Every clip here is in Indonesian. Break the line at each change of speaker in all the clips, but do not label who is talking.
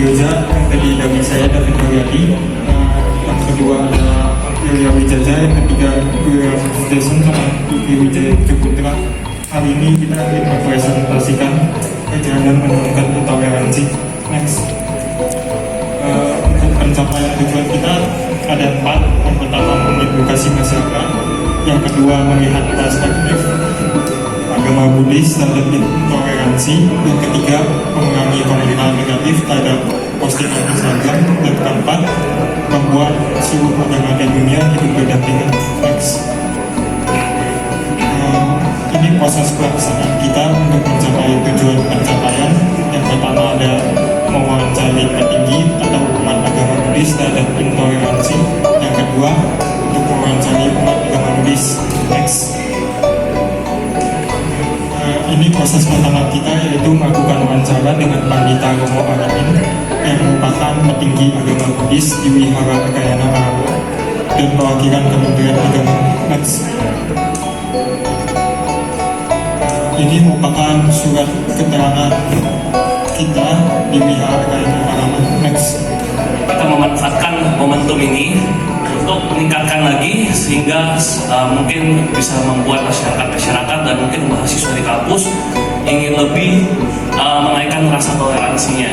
Yoza yang tadi dari saya David Haryadi, yang kedua ada Yulia Wijaja, yang ketiga Yulia Jason sama Yuki Wijaya Putra. Hari ini kita ingin mempresentasikan perjalanan menurunkan intoleransi. Next. Untuk pencapaian tujuan kita ada 4. Yang pertama mengedukasi masyarakat, yang kedua melihat perspektif agama Buddhis dan intoleransi, yang ketiga mengurangi komentar negatif terhadap postingan Instagram, dan keempat membuat seluruh agama di dunia hidup berdampingan. Next. Ini proses pelaksanaan kita untuk mencapai tujuan pencapaian. Yang pertama ada mewawancari petinggi atau umat agama Buddhis terhadap intoleransi. Yang kedua untuk mewawancari umat agama Buddhis. Next. Ini proses pertama kita, yaitu melakukan wawancara dengan Pandita Romo Aramin yang merupakan petinggi agama Buddhis di Wihara Ekayana Arawa dan perwakilan Kementerian Agama. Next. Ini merupakan surat keterangan kita di Wihara Ekayana Arawa. Next.
Kita memanfaatkan momentum ini untuk meningkatkan lagi sehingga mungkin bisa membuat masyarakat dan mungkin mahasiswa di kampus ingin lebih menaikkan rasa toleransinya.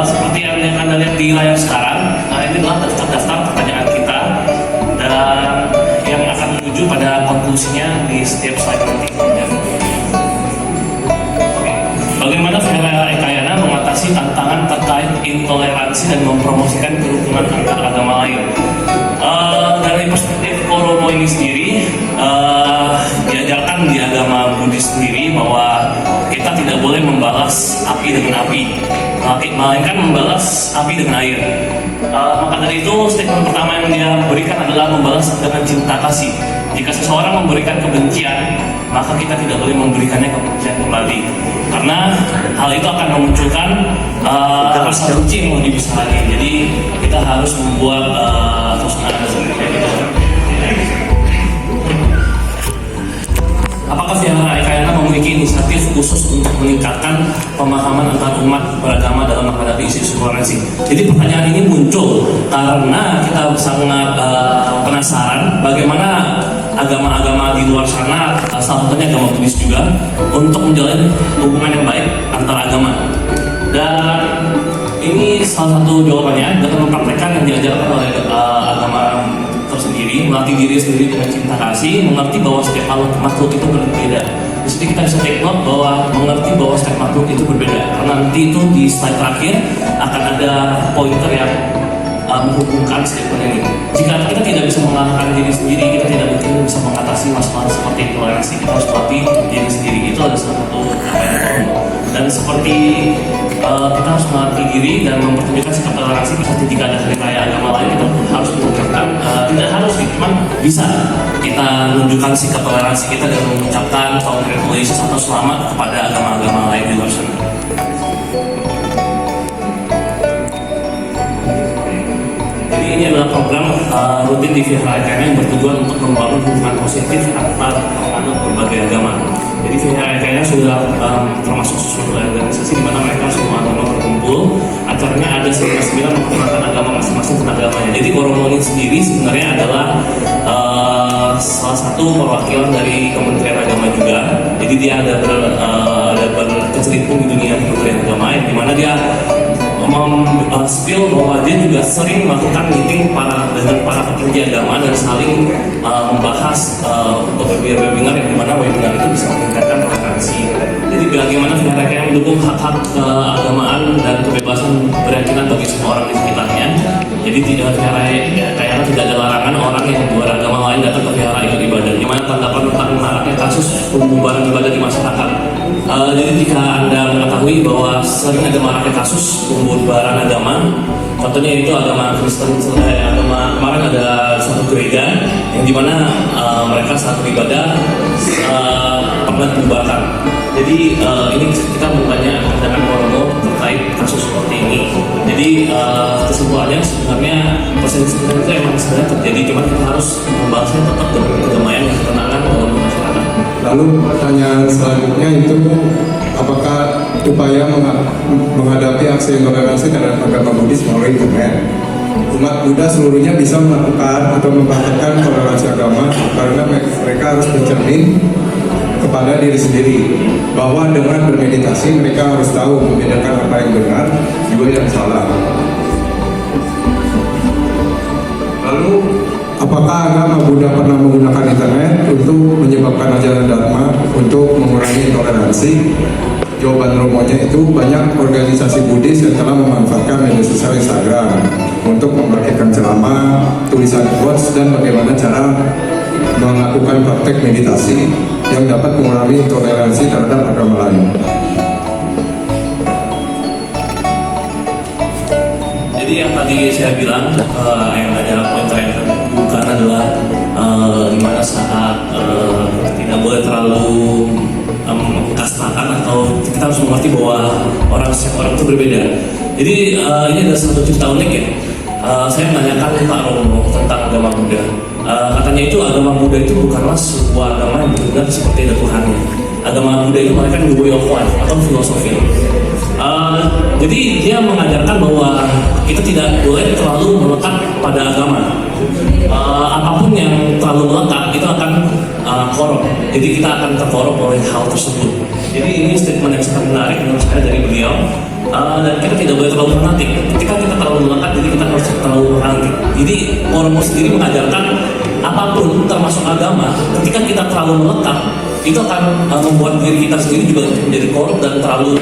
Seperti yang Anda lihat di layar sekarang, ini adalah daftar-daftar pertanyaan kita dan yang akan menuju pada konklusinya di setiap slide nanti. Bagaimana Wihara Ekayana mengatasi tantangan terkait intoleransi dan mempromosikan kerukunan antar agama lain? Dari perspektif Romo ini sendiri, diajarkan di agama Buddhis sendiri bahwa kita tidak boleh membalas api dengan api, melainkan membalas api dengan air. Maka dari itu statement pertama yang dia berikan adalah membalas dengan cinta kasih. Jika seseorang memberikan kebencian, maka kita tidak boleh memberikannya kebencian kembali, karena hal itu akan memunculkan rasa benci yang lebih besar lagi. Jadi kita harus membuat suasana seperti itu. Apakah Wihara Ekayana memiliki inisiatif khusus untuk meningkatkan pemahaman antar umat beragama dalam menghadapi isu toleransi? Jadi pertanyaan ini muncul karena kita sangat penasaran bagaimana agama-agama di luar sana, salah satunya agama Buddhis juga, untuk menjalin hubungan yang baik antar agama. Dan ini salah satu jawabannya dengan mempraktekkan yang diajarkan oleh agama tersendiri, melatih diri sendiri dengan cinta kasih, mengerti bahwa setiap makhluk itu berbeda. Di sini kita bisa take note bahwa mengerti bahwa setiap makhluk itu berbeda. Karena nanti itu di slide terakhir akan ada pointer yang menghubungkan statement ini. Jika kita tidak bisa mengalahkan diri sendiri, kita tidak mungkin bisa mengatasi masalah seperti intoleransi. Kita harus melatih diri sendiri. Itu adalah salah satu apa. Dan seperti kita harus melatih diri dan mempertunjukkan sikap toleransi. Ketika ada hari raya agama lain, kita harus mengucapkan, tidak harus, cuman bisa kita menunjukkan sikap toleransi kita dan mengucapkan congratulations atau selamat kepada agama-agama lain di luar sana. Ini adalah program rutin di Wihara Ekayana yang bertujuan untuk membangun hubungan positif antar anut berbagai agama. Jadi Wihara Ekayana sudah termasuk suatu organisasi di mana mereka semua agama berkumpul. Acaranya ada 9 memperkenalkan agama masing-masing agamanya. Jadi Romo ini sendiri sebenarnya adalah salah satu perwakilan dari Kementerian Agama juga. Jadi dia ada berkecimpung di dunia Kementerian Agama, di mana dia spill bahwa dia juga sering melakukan meeting dengan para petinggi agama dan saling membahas untuk webinar yang dimana webinar itu bisa meningkatkan toleransi. Jadi bagaimana Wihara Ekayana mendukung hak-hak keagamaan dan kebebasan berkeyakinan bagi semua orang di sekitarnya. Jadi tidak Wihara Ekayana tidak ada larangan orang yang beragama lain datang ke wihara ikut ibadah. Di mana tanggapan tentang maraknya kasus pembubaran ibadah di masyarakat. Jadi jika Anda mengetahui bahwa sering ada maraknya kasus pembubaran agama, contohnya itu agama Kristen, agama kemarin ada satu gereja yang dimana mereka saat beribadah pernah dibubarkan. Jadi ini kita bertanya dengan Romo terkait kasus seperti ini. Jadi kesimpulannya sebenarnya persekusi itu memang sebenarnya terjadi, cuma kita harus membahasnya tetap dengan kedamaian dan ketenangan dalam masyarakat.
Lalu pertanyaan selanjutnya itu, apakah upaya menghadapi aksi intoleransi terhadap agama Buddhis melalui internet. Umat Buddha seluruhnya bisa melakukan atau mempraktekkan toleransi agama karena mereka harus mencermin kepada diri sendiri bahwa dengan bermeditasi mereka harus tahu membedakan apa yang benar juga yang salah. Lalu, apakah agama Buddha pernah menggunakan internet untuk menyebabkan ajaran Dharma untuk mengurangi intoleransi? Jawaban romonya itu banyak organisasi Buddhis yang telah memanfaatkan media sosial Instagram untuk membagikan ceramah, tulisan quotes, dan bagaimana cara melakukan praktek meditasi yang dapat mengurangi intoleransi terhadap agama lain.
Jadi yang tadi saya bilang, yang ada poin terakhir bukan adalah dimana saat tidak boleh terlalu mengkastakan atau kita harus mengerti bahwa setiap orang itu berbeda. Jadi ini ada satu cerita unik ya. Saya menanyakan Pak Romo tentang agama Buddha. Katanya itu agama Buddha itu bukanlah sebuah agama yang benar seperti ada Tuhannya. Agama Buddha itu mereka the way of life atau filosofi. Jadi dia mengajarkan bahwa kita tidak boleh terlalu melekat pada agama. Apapun yang terlalu melekat itu akan korup. Jadi kita akan terkorup oleh hal tersebut. Jadi ini statement yang sangat menarik menurut saya dari beliau. Dan kita tidak boleh terlalu fanatik. Ketika kita terlalu melekat, jadi kita harus terlalu fanatik. Jadi Romo sendiri mengajarkan apapun termasuk agama. Ketika kita terlalu melekat, itu akan membuat diri kita sendiri juga menjadi korup dan terlalu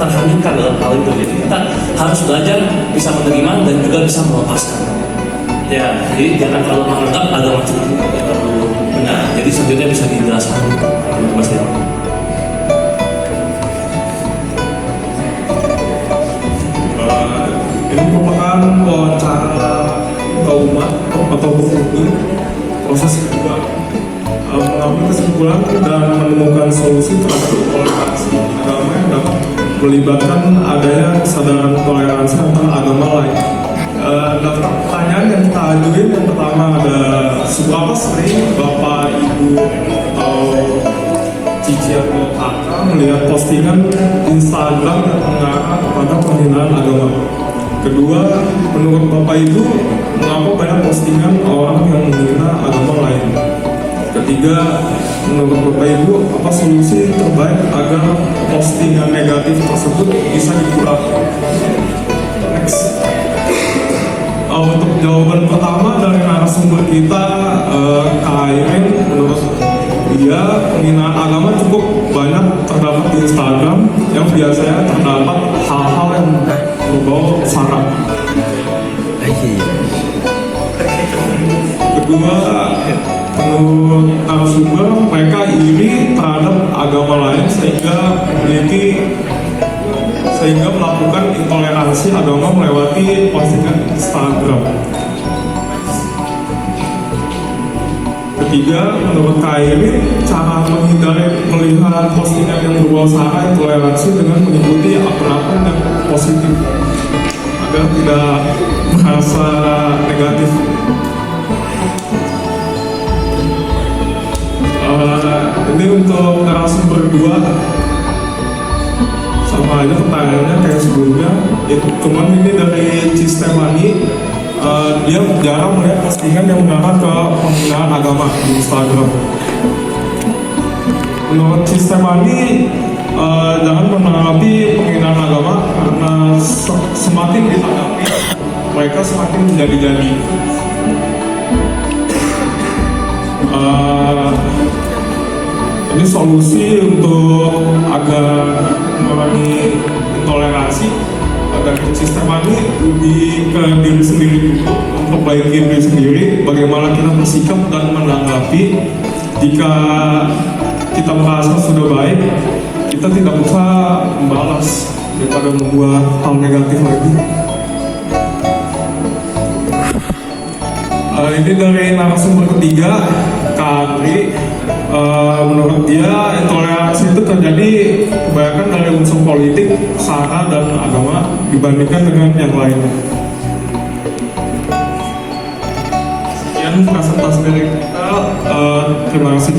terhanyutkan dalam hal itu. Jadi kita harus belajar bisa menerima dan juga bisa melepaskan. Ya, jadi jangan terlalu menganggap agama itu tidak terlalu benar. Jadi selanjutnya bisa dijelaskan, Mas Dewa.
Ini merupakan wawancara umat atau berkumpul proses kedua mengambil kesimpulan dan menemukan solusi terhadap toleransi agama yang dapat melibatkan adanya kesadaran toleransi antar agama lain. Daftar pertanyaan yang kita ajuin yang pertama ada seberapa sering Bapak, Ibu, atau Cici atau Kakak melihat postingan Instagram yang mengarah kepada penghinaan agama. Kedua, menurut Bapak Ibu, mengapa banyak postingan orang yang menghina agama lain? Ketiga, menurut Bapak Ibu, apa solusi terbaik agar postingan negatif tersebut bisa dikurangi? Next. Untuk jawaban pertama dari narasumber kita, Kak Airin, menurut dia penghinaan agama cukup banyak terdapat di Instagram yang biasanya terdapat hal-hal yang berbau sara. Kedua, menurut narasumber mereka iri terhadap agama lain sehingga melakukan intoleransi agama melewati postingan Instagram. Ketiga, menurut Kairi, cara menghindari melihat postingan yang berbau sara intoleransi dengan mengikuti akun-akun yang positif agar tidak merasa negatif. Ini untuk narasumber berdua sama aja pertanyaannya kayak sebelumnya. Cuman ini dari Cistemani, dia jarang melihat postingan yang mengarah ke penghinaan agama di Instagram. Menurut Cistemani, jangan menanggapi penghinaan agama karena semakin ditanggapi mereka semakin menjadi-jadi. Ini solusi untuk agar mengurangi intoleransi agar sistem ini lebih ke diri sendiri dulu, memperbaiki diri sendiri, bagaimana kita bersikap dan menanggapi. Jika kita merasa sudah baik, kita tidak usah membalas daripada membuat hal negatif lagi. Ini dari narasumber ketiga, Kak Andri. Menurut dia intoleransi itu terjadi kebanyakan dari unsur politik, sara dan agama dibandingkan dengan yang lainnya. Sekian presentasi dari kita. Terima kasih.